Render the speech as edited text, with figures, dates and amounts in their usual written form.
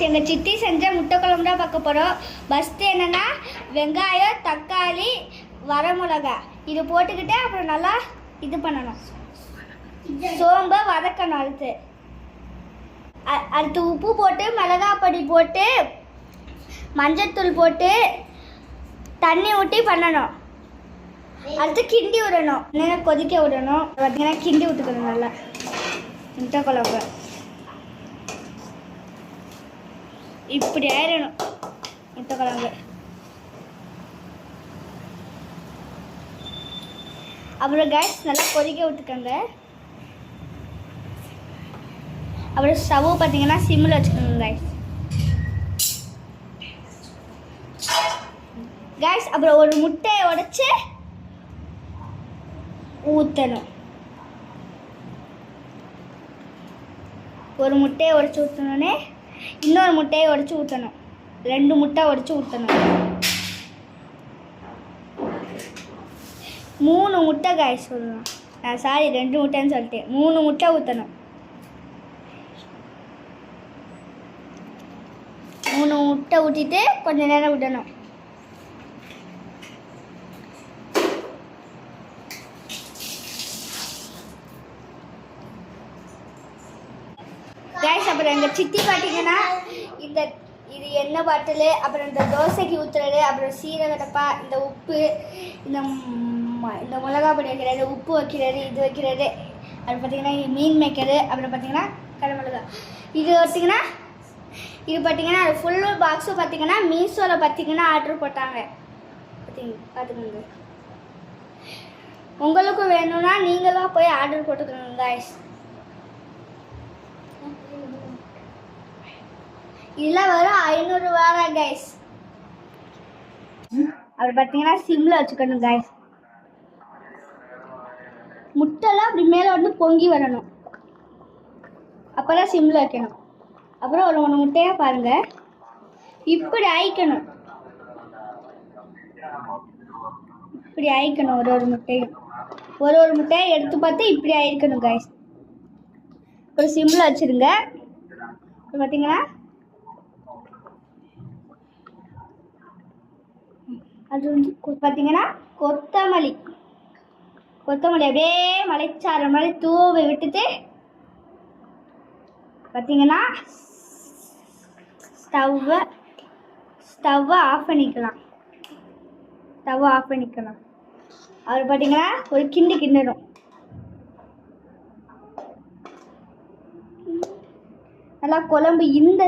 எங்கள் சித்தி செஞ்ச முட்டை குழம்பு தான் பார்க்க போகிறோம். ஃபஸ்ட்டு என்னென்னா வெங்காயம், தக்காளி, வரமிளகா இது போட்டுக்கிட்டு அப்புறம் நல்லா இது பண்ணணும். சோம்பை வதக்கணும். அடுத்து உப்பு போட்டு மிளகாய் பொடி போட்டு மஞ்சத்தூள் போட்டு தண்ணி ஊற்றி பண்ணணும். அடுத்து கிண்டி விடணும். என்னென்ன கொதிக்க விடணும். பார்த்தீங்கன்னா கிண்டி விட்டுக்கணும் நல்லா முட்டை குழம்பு. இப்படி ஆயிடணும் முட்டை குழம்பு. அப்புறம் கேஸ் நல்லா கொதிக்க விட்டுக்கோங்க. அப்புறம் ஸ்டவ் பார்த்தீங்கன்னா சிம்மில் வச்சுக்கோங்க கேஸ். அப்புறம் ஒரு முட்டையை உடைச்சு ஊற்றணும். ஒரு முட்டையை உடைச்சி ஊற்றணுன்னே இன்னொரு முட்டையை உடைச்சி ஊற்றணும். 2 முட்டை உடைச்சி ஊற்றணும். 3 முட்டை காய்ஸ் சொல்லணும். சாரி 2 முட்டைன்னு சொல்லிட்டேன். 3 முட்டை ஊற்றணும். 3 முட்டை ஊற்றிட்டு கொஞ்சம் நேரம் விடணும். கைஸ் அப்புறம் எங்கள் சித்தி பார்த்தீங்கன்னா இது எண்ணெய் பாட்டில், அப்புறம் இந்த தோசைக்கு ஊற்றுறது, அப்புறம் சீரக டப்பா, இந்த உப்பு, இந்த மிளகா பொடி வைக்கிறது, உப்பு வைக்கிறது, இது வைக்கிறது, அது பார்த்திங்கன்னா மீன் மேய்க்கிறது, அப்புறம் பார்த்திங்கன்னா கடமிளகா இது பார்த்திங்கன்னா அது ஃபுல் பாக்ஸும் பார்த்திங்கன்னா மீஷோவில் பார்த்திங்கன்னா ஆர்டர் போட்டாங்க. பார்த்துக்கோங்க. உங்களுக்கும் வேணும்னா நீங்களாம் போய் ஆர்டர் போட்டுக்கணும் கைஸ். இதில் வரும் 500 ரூபா கைஸ். அப்படி பார்த்தீங்கன்னா சிம்மில் வச்சுக்கணும் கைஸ். முட்டைலாம் அப்படி மேலே வந்து பொங்கி வரணும். அப்போ தான் சிம்மில் வைக்கணும். அப்புறம் ஒரு 1 முட்டையாக பாருங்கள் இப்படி ஆயிக்கணும். இப்படி ஆயிக்கணும். ஒரு முட்டையும் ஒரு முட்டையை எடுத்து பார்த்து இப்படி ஆயிருக்கணும் கைஸ். ஒரு சிம்மில் வச்சுருங்க. இப்போ பார்த்தீங்கன்னா அது வந்து பார்த்தீங்கன்னா கொத்தமல்லி அப்படியே மலைச்சார மாதிரி தூவி விட்டுட்டு பார்த்தீங்கன்னா ஸ்டவ்வை ஆஃப் பண்ணிக்கலாம். அவர் பார்த்தீங்கன்னா ஒரு கிண்டணும். நல்லா குழம்பு இந்த